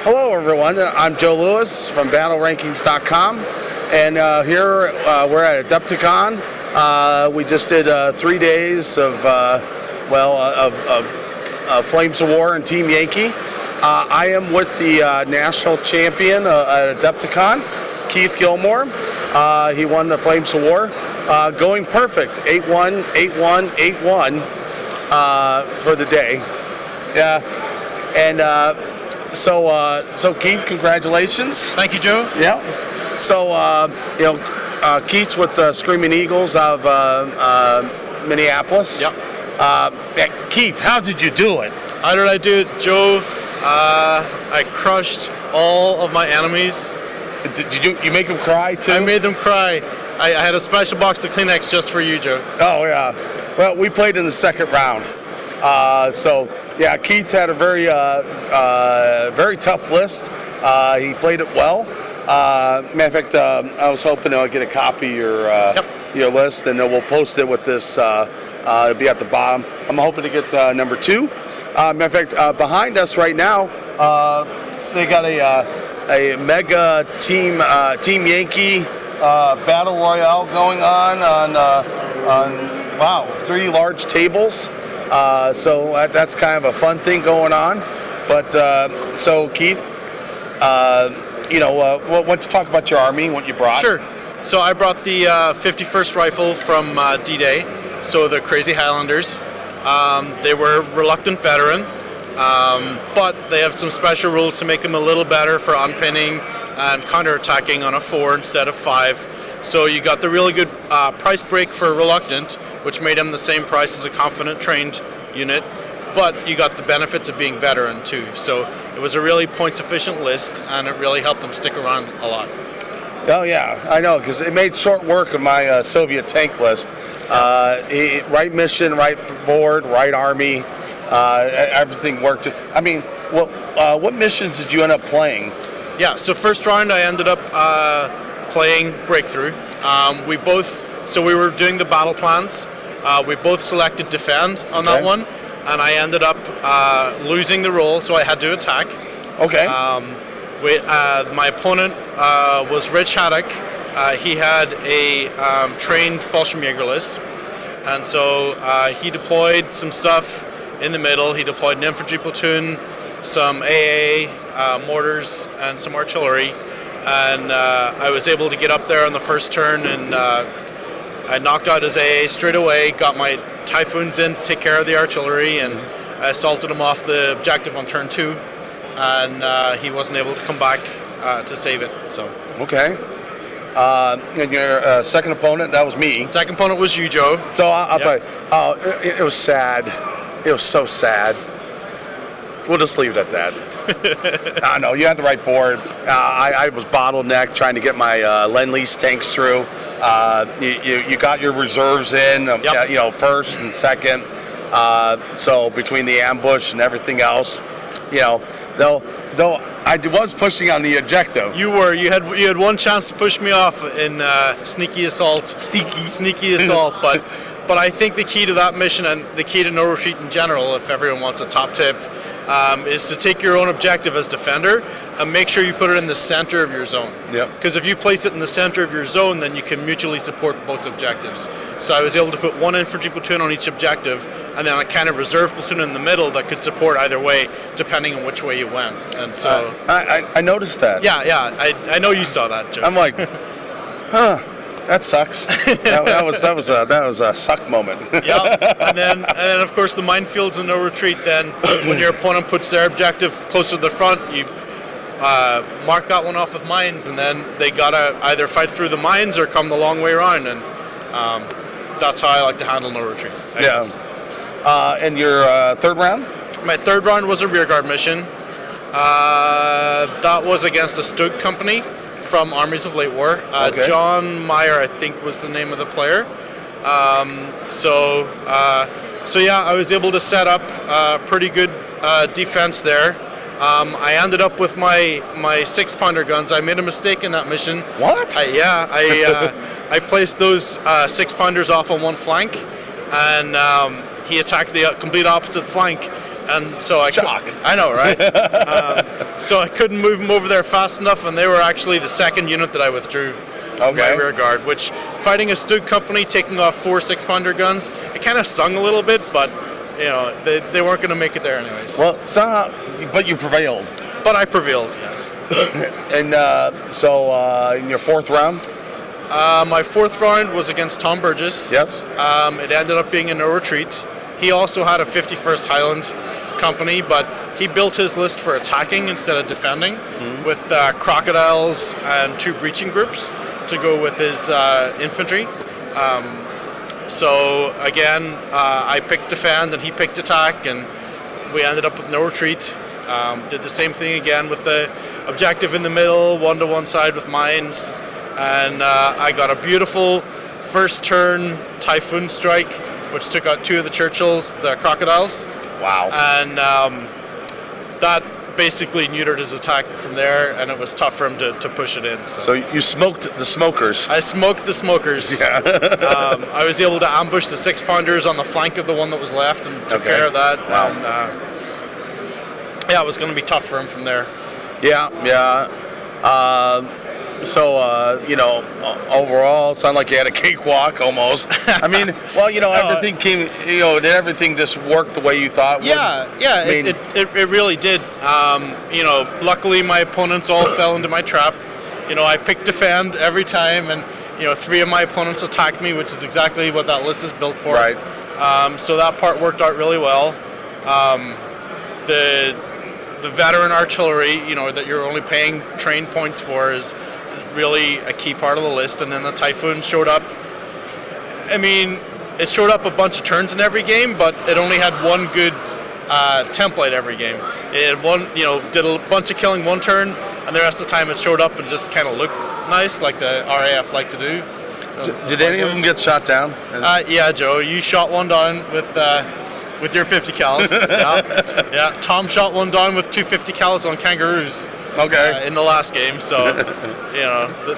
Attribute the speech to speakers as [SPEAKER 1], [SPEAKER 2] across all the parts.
[SPEAKER 1] Hello, everyone. I'm Joe Lewis from BattleRankings.com, and here we're at Adepticon. We just did 3 days of Flames of War and Team Yankee. I am with the national champion at Adepticon, Keith Gilmour. He won the Flames of War, going perfect, 8-1, 8-1, 8-1 for the day. Yeah, and so Keith, congratulations.
[SPEAKER 2] Thank you, Joe.
[SPEAKER 1] Yeah. So Keith's with the Screaming Eagles of Minneapolis.
[SPEAKER 2] Yep.
[SPEAKER 1] Keith, how did you do it?
[SPEAKER 2] How did I do it, Joe? I crushed all of my enemies.
[SPEAKER 1] Did you make them cry too?
[SPEAKER 2] I made them cry. I had a special box of Kleenex just for you, Joe.
[SPEAKER 1] Oh yeah. Well, we played in the second round. So yeah, Keith had a very tough list. He played it well. Matter of fact, I was hoping I'll get a copy of your list, and then we'll post it with this. It'll be at the bottom. I'm hoping to get number 2. Matter of fact, behind us right now, they got a mega team Yankee battle royale going on wow, 3 large tables. So that's kind of a fun thing going on. But so Keith, why don't you talk about your army, what you brought?
[SPEAKER 2] Sure. So I brought the 51st Rifle from D-Day, so the Crazy Highlanders. They were reluctant veteran, but they have some special rules to make them a little better for unpinning and counterattacking on a 4 instead of 5. So you got the really good price break for reluctant, which made them the same price as a confident trained unit, but you got the benefits of being veteran too. So it was a really points efficient list, and it really helped them stick around a lot.
[SPEAKER 1] Oh yeah, I know, because it made short work of my Soviet tank list. Right mission, right board, right army, everything worked. I mean, what missions did you end up playing?
[SPEAKER 2] Yeah, so first round I ended up playing Breakthrough. We were doing the battle plans. We both selected defend on that one, and I ended up losing the roll, so I had to attack.
[SPEAKER 1] Okay.
[SPEAKER 2] My opponent was Rich Haddock. He had a trained Fallschirmjäger list, and so he deployed some stuff in the middle. He deployed an infantry platoon, some AA mortars, and some artillery, and I was able to get up there on the first turn, and I knocked out his AA straight away, got my Typhoons in to take care of the artillery, and I assaulted him off the objective on turn 2, and he wasn't able to come back to save it. So.
[SPEAKER 1] Okay. And your second opponent, that was me.
[SPEAKER 2] Second opponent was you, Joe.
[SPEAKER 1] So I'll tell you, it was sad. It was so sad. We'll just leave it at that. I know, you had the right board. I was bottlenecked trying to get my Lend-Lease tanks through. You got your reserves in, first and second. So between the ambush and everything else, though I was pushing on the objective.
[SPEAKER 2] You were. You had one chance to push me off in sneaky assault. Sneaky assault. But I think the key to that mission, and the key to no retreat in general, if everyone wants a top tip, is to take your own objective as defender and make sure you put it in the center of your zone.
[SPEAKER 1] Yep.
[SPEAKER 2] Because if you place it in the center of your zone, then you can mutually support both objectives. So I was able to put one infantry platoon on each objective, and then a kind of reserve platoon in the middle that could support either way, depending on which way you went. And so
[SPEAKER 1] I noticed that.
[SPEAKER 2] Yeah. I know you saw that, Joe.
[SPEAKER 1] I'm like, that sucks. that was a suck moment.
[SPEAKER 2] Yeah, and then of course the minefields and no retreat. Then when your opponent puts their objective closer to the front, you mark that one off with mines, and then they gotta either fight through the mines or come the long way around, and that's how I like to handle no retreat. I guess.
[SPEAKER 1] And your third round?
[SPEAKER 2] My third round was a rearguard mission. That was against a Stug company from Armies of Late War. John Meyer, I think, was the name of the player. So yeah, I was able to set up pretty good defense there. I ended up with my 6-pounder guns. I made a mistake in that mission.
[SPEAKER 1] What?
[SPEAKER 2] I placed those 6-pounders off on one flank, and he attacked the complete opposite flank. And so I know, right? so I couldn't move them over there fast enough, and they were actually the second unit that I withdrew. My rear guard, which fighting a Stug company, taking off 4 6-pounder guns, it kind of stung a little bit, but they weren't going to make it there anyways.
[SPEAKER 1] Well, but you prevailed.
[SPEAKER 2] But I prevailed, yes.
[SPEAKER 1] And so in your fourth round?
[SPEAKER 2] My fourth round was against Tom Burgess.
[SPEAKER 1] Yes.
[SPEAKER 2] It ended up being a no retreat. He also had a 51st Highland company, but he built his list for attacking instead of defending, with crocodiles and 2 breaching groups to go with his infantry. So again, I picked defend and he picked attack, and we ended up with no retreat. Did the same thing again with the objective in the middle, 1 to 1 side with mines, and I got a beautiful first turn Typhoon strike, which took out 2 of the Churchills, the crocodiles.
[SPEAKER 1] Wow.
[SPEAKER 2] And that basically neutered his attack from there, and it was tough for him to push it in.
[SPEAKER 1] So you smoked the smokers.
[SPEAKER 2] I smoked the smokers.
[SPEAKER 1] Yeah.
[SPEAKER 2] I was able to ambush the 6-pounders on the flank of the one that was left and took care of that.
[SPEAKER 1] Wow.
[SPEAKER 2] And, it was going to be tough for him from there.
[SPEAKER 1] Yeah. Overall, it sounded like you had a cakewalk almost. I mean, well, everything came, did everything just work the way you thought?
[SPEAKER 2] It really did. Luckily my opponents all fell into my trap. I picked defend every time, and 3 of my opponents attacked me, which is exactly what that list is built for.
[SPEAKER 1] Right.
[SPEAKER 2] So that part worked out really well. The veteran artillery, that you're only paying train points for, is really a key part of the list. And then the Typhoon showed up. I mean, it showed up a bunch of turns in every game, but it only had one good template every game. It had did a bunch of killing one turn, and the rest of the time it showed up and just kind of looked nice, like the RAF like to do.
[SPEAKER 1] Did any of them get shot down?
[SPEAKER 2] Yeah, Joe, you shot one down with your 50 cals. Yeah. Tom shot one down with 2 50 cals on kangaroos.
[SPEAKER 1] Okay.
[SPEAKER 2] In the last game, so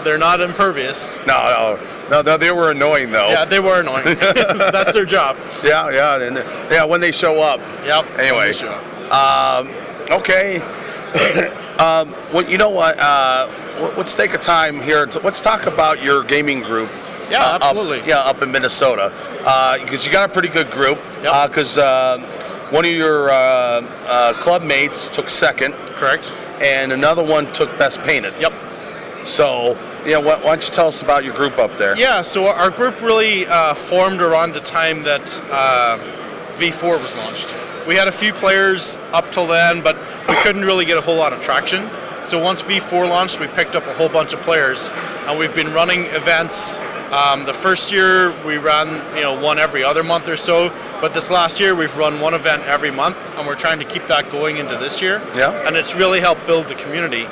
[SPEAKER 2] they're not impervious.
[SPEAKER 1] No, they were annoying though.
[SPEAKER 2] Yeah, they were annoying. That's their job.
[SPEAKER 1] Yeah, when they show up.
[SPEAKER 2] Yep.
[SPEAKER 1] Anyway.
[SPEAKER 2] When they show up.
[SPEAKER 1] Okay. Well, you know what? Let's take a time here. Let's talk about your gaming group.
[SPEAKER 2] Yeah, absolutely.
[SPEAKER 1] Up in Minnesota, because you got a pretty good group.
[SPEAKER 2] Yep.
[SPEAKER 1] Because one of your club mates took second.
[SPEAKER 2] Correct.
[SPEAKER 1] And another one took best painted.
[SPEAKER 2] Yep.
[SPEAKER 1] So, why don't you tell us about your group up there?
[SPEAKER 2] Yeah, so our group really formed around the time that V4 was launched. We had a few players up till then, but we couldn't really get a whole lot of traction. So once V4 launched, we picked up a whole bunch of players, and we've been running events. The first year we ran, one every other month or so, but this last year we've run one event every month, and we're trying to keep that going into this year.
[SPEAKER 1] Yeah.
[SPEAKER 2] And it's really helped build the community.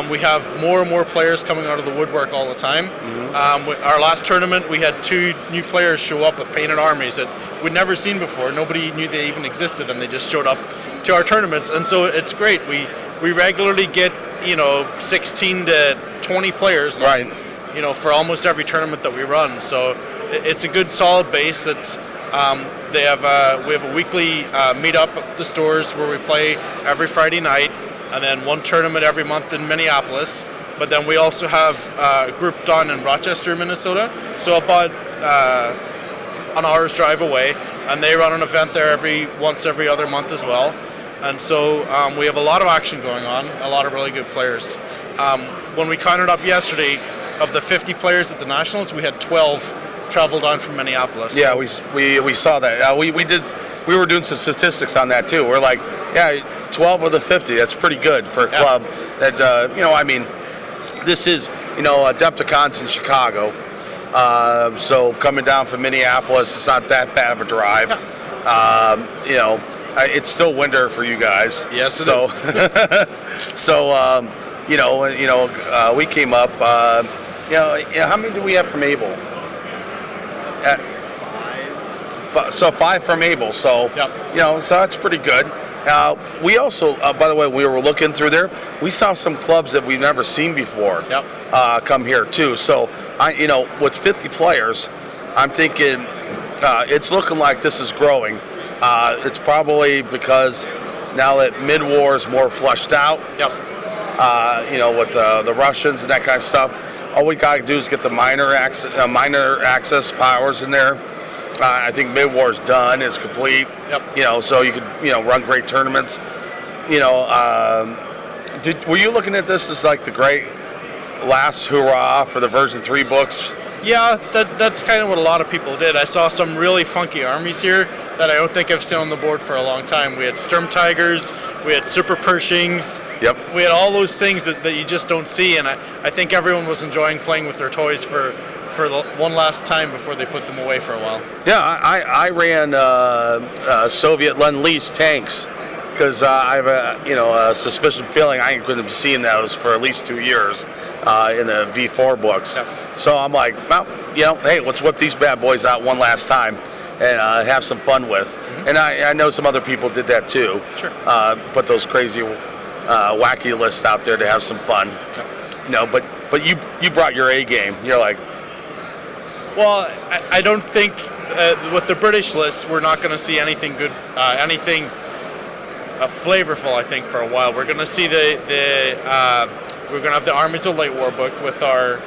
[SPEAKER 2] We have more and more players coming out of the woodwork all the time. Our last tournament, we had 2 new players show up with painted armies that we'd never seen before. Nobody knew they even existed, and they just showed up to our tournaments. And so it's great. We regularly get 16 to 20 players.
[SPEAKER 1] Right.
[SPEAKER 2] For almost every tournament that we run. So it's a good solid base. That's we have a weekly meetup at the stores where we play every Friday night, and then one tournament every month in Minneapolis. But then we also have a group down in Rochester, Minnesota, so about an hour's drive away, and they run an event there once every other month as well. And so we have a lot of action going on, a lot of really good players. When we counted up yesterday, of the 50 players at the Nationals, we had 12 travel down from Minneapolis.
[SPEAKER 1] Yeah, we saw that. We were doing some statistics on that too. We're like, 12 of the 50. That's pretty good for a club. That this is Adepticon's in Chicago, so coming down from Minneapolis, it's not that bad of a drive. It's still winter for you guys.
[SPEAKER 2] Yes, it is.
[SPEAKER 1] So we came up. How many do we have from Able? So 5 from Able. So so that's pretty good. We also, by the way, we were looking through there. We saw some clubs that we've never seen before come here too. So with 50 players, I'm thinking it's looking like this is growing. It's probably because now that mid-war is more fleshed out,
[SPEAKER 2] Yep.
[SPEAKER 1] With the Russians and that kind of stuff, all we got to do is get the minor access powers in there. I think mid-war is done, is complete.
[SPEAKER 2] Yep.
[SPEAKER 1] So you could, run great tournaments. Were you looking at this as like the great last hurrah for the version 3 books?
[SPEAKER 2] Yeah, that's kind of what a lot of people did. I saw some really funky armies here that I don't think I've seen on the board for a long time. We had Sturm Tigers, we had Super Pershings.
[SPEAKER 1] Yep.
[SPEAKER 2] We had all those things that you just don't see, and I think everyone was enjoying playing with their toys for the one last time before they put them away for a while.
[SPEAKER 1] Yeah, I ran Soviet Lend-Lease tanks because I have a suspicious feeling I ain't going to be seeing those for at least 2 years in the V4 books.
[SPEAKER 2] Yep.
[SPEAKER 1] So I'm like, well, hey, let's whip these bad boys out one last time and have some fun with. Mm-hmm. And I know some other people did that too.
[SPEAKER 2] Sure.
[SPEAKER 1] Put those crazy, wacky lists out there to have some fun. Yep. But you brought your A game. You're like,
[SPEAKER 2] well, I don't think with the British lists we're not going to see anything good, anything flavorful. I think for a while we're going to see we're going to have the Armies of Late War book with our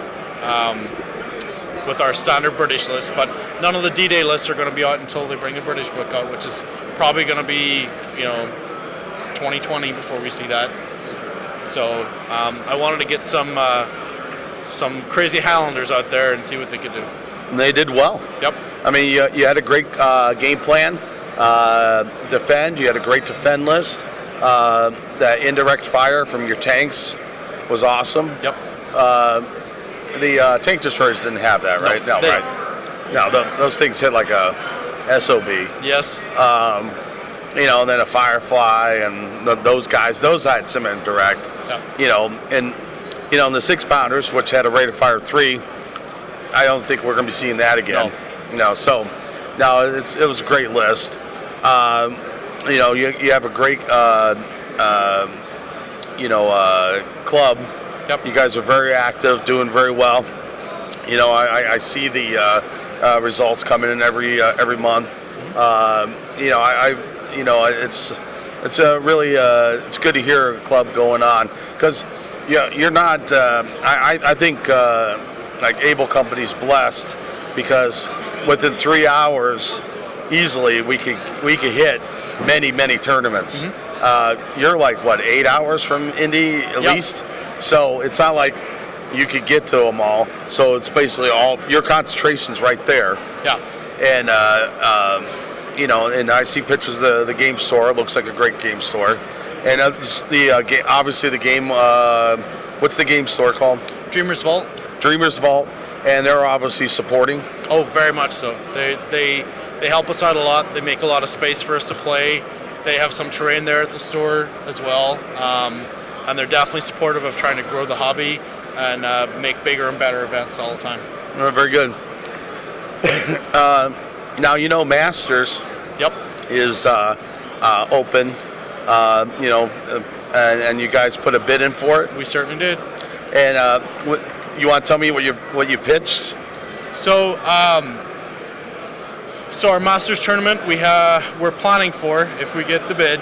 [SPEAKER 2] standard British list, but none of the D-Day lists are going to be out until they bring a British book out, which is probably going to be 2020 before we see that. So I wanted to get some crazy Highlanders out there and see what they could do.
[SPEAKER 1] And they did well.
[SPEAKER 2] Yep.
[SPEAKER 1] I mean, you had a great game plan. Defend. You had a great defend list. That indirect fire from your tanks was awesome.
[SPEAKER 2] Yep.
[SPEAKER 1] The tank destroyers didn't have that, right? No, right. No, those things hit like a SOB.
[SPEAKER 2] Yes.
[SPEAKER 1] And then a Firefly and those guys. Those had some indirect.
[SPEAKER 2] Yep.
[SPEAKER 1] And in the 6-pounders, which had a rate of fire of 3. I don't think we're going to be seeing that again. No. So, it was a great list. You have a great, club.
[SPEAKER 2] Yep.
[SPEAKER 1] You guys are very active, doing very well. I see the results coming in every month. It's really it's good to hear a club going on because you're not. I think. Like Able Company's blessed because within 3 hours, easily we could hit many tournaments. Mm-hmm. You're like 8 hours from Indy at least, so it's not like you could get to them all. So it's basically all your concentration's right there.
[SPEAKER 2] Yeah.
[SPEAKER 1] And and I see pictures of the game store. It looks like a great game store. And obviously the game. What's the game store called?
[SPEAKER 2] Dreamer's Vault.
[SPEAKER 1] Dreamer's Vault, and they're obviously supporting.
[SPEAKER 2] Oh, very much so. They help us out a lot. They make a lot of space for us to play. They have some terrain there at the store as well, and they're definitely supportive of trying to grow the hobby and make bigger and better events all the time.
[SPEAKER 1] Very good. Now Masters.
[SPEAKER 2] Yep.
[SPEAKER 1] Is open. And you guys put a bid in for it.
[SPEAKER 2] We certainly did.
[SPEAKER 1] And you want to tell me what you pitched?
[SPEAKER 2] So our Masters tournament we're planning for, if we get the bid,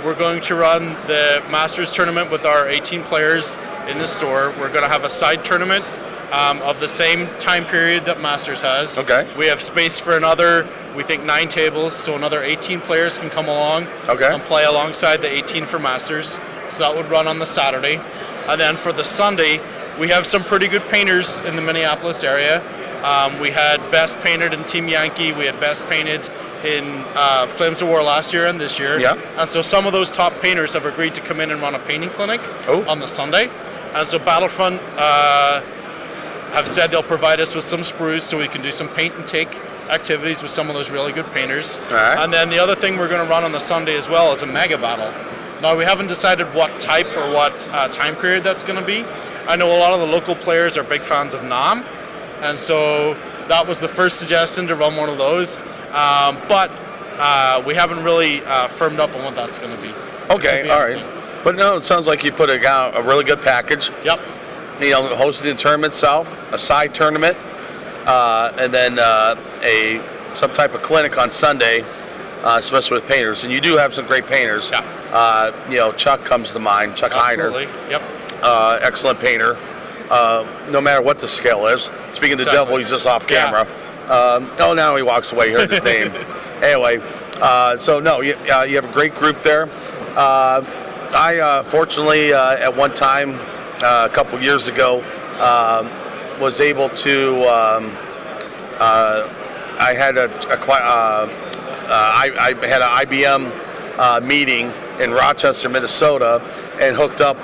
[SPEAKER 2] we're going to run the Masters tournament with our 18 players in the store. We're going to have a side tournament of the same time period that Masters has.
[SPEAKER 1] Okay.
[SPEAKER 2] We have space for another, we think 9 tables, so another 18 players can come along and play alongside the 18 for Masters. So that would run on the Saturday. And then for the Sunday, we have some pretty good painters in the Minneapolis area. We had Best Painted in Team Yankee. We had Best Painted in Flames of War last year and this year.
[SPEAKER 1] Yeah.
[SPEAKER 2] And so some of those top painters have agreed to come in and run a painting clinic on the Sunday. And so Battlefront have said they'll provide us with some sprues so we can do some paint and take activities with some of those really good painters.
[SPEAKER 1] All right.
[SPEAKER 2] And then the other thing we're going to run on the Sunday as well is a mega battle. Now, we haven't decided what type or what time period that's going to be. I know a lot of the local players are big fans of Nam, and so that was the first suggestion to run one of those. But we haven't really firmed up on what that's going to be.
[SPEAKER 1] Okay, all right. But no, it sounds like you put a really good package.
[SPEAKER 2] Yep.
[SPEAKER 1] Hosting the tournament itself, a side tournament, and then some type of clinic on Sunday, especially with painters. And you do have some great painters.
[SPEAKER 2] Yeah.
[SPEAKER 1] Chuck comes to mind. Chuck Heiner.
[SPEAKER 2] Absolutely. Yep.
[SPEAKER 1] Excellent painter. No matter what the skill is. Speaking to the devil, he's just off camera. Now he walks away. Heard his name. Anyway, you have a great group there. I fortunately at one time a couple years ago was able to. I had I had an IBM meeting in Rochester, Minnesota, and hooked up.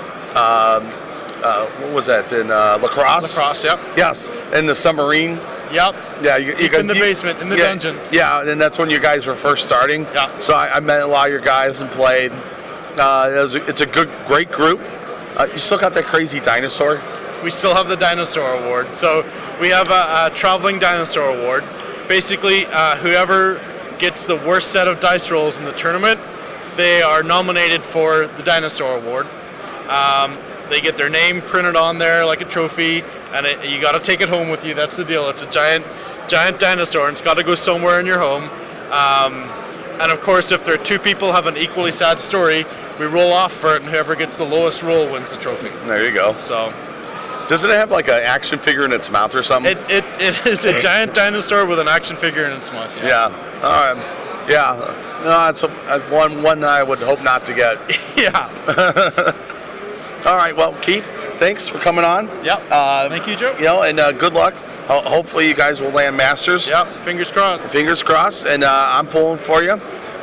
[SPEAKER 1] What was that in Lacrosse?
[SPEAKER 2] Lacrosse, yep.
[SPEAKER 1] Yes, in the submarine.
[SPEAKER 2] Yep.
[SPEAKER 1] Yeah,
[SPEAKER 2] in the basement, in the dungeon.
[SPEAKER 1] Yeah, and that's when you guys were first starting.
[SPEAKER 2] Yeah.
[SPEAKER 1] So I met a lot of your guys and played. It's a great group. You still got that crazy dinosaur?
[SPEAKER 2] We still have the dinosaur award. So we have a traveling dinosaur award. Basically, whoever gets the worst set of dice rolls in the tournament, they are nominated for the dinosaur award. They get their name printed on there like a trophy, and you got to take it home with you. That's the deal. It's a giant dinosaur, and it's got to go somewhere in your home. And of course, if there are two people have an equally sad story, we roll off for it, and whoever gets the lowest roll wins the trophy.
[SPEAKER 1] There you go.
[SPEAKER 2] So,
[SPEAKER 1] doesn't it have like an action figure in its mouth or something?
[SPEAKER 2] It is a giant dinosaur with an action figure in its mouth.
[SPEAKER 1] Yeah. All right. Yeah. No, that's one I would hope not to get.
[SPEAKER 2] Yeah.
[SPEAKER 1] All right. Well, Keith, thanks for coming on.
[SPEAKER 2] Yep. Thank you, Joe.
[SPEAKER 1] And good luck. Hopefully, you guys will land Masters.
[SPEAKER 2] Yep. Fingers crossed.
[SPEAKER 1] Fingers crossed. And I'm pulling for you.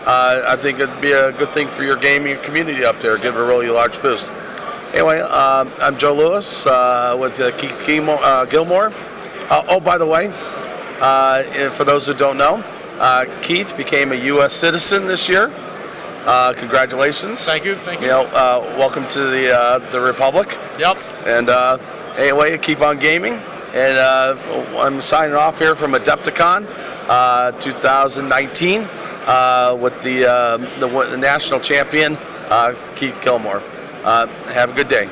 [SPEAKER 1] I think it'd be a good thing for your gaming community up there. Give it a really large boost. Anyway, I'm Joe Lewis with Keith Gilmour. By the way, for those who don't know, Keith became a U.S. citizen this year. Congratulations.
[SPEAKER 2] Thank you.
[SPEAKER 1] Welcome to the Republic.
[SPEAKER 2] Yep.
[SPEAKER 1] And anyway, keep on gaming. And I'm signing off here from Adepticon 2019 with the national champion, Keith Gilmour. Have a good day.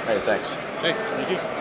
[SPEAKER 1] Hey, thanks.
[SPEAKER 2] Hey, thank you.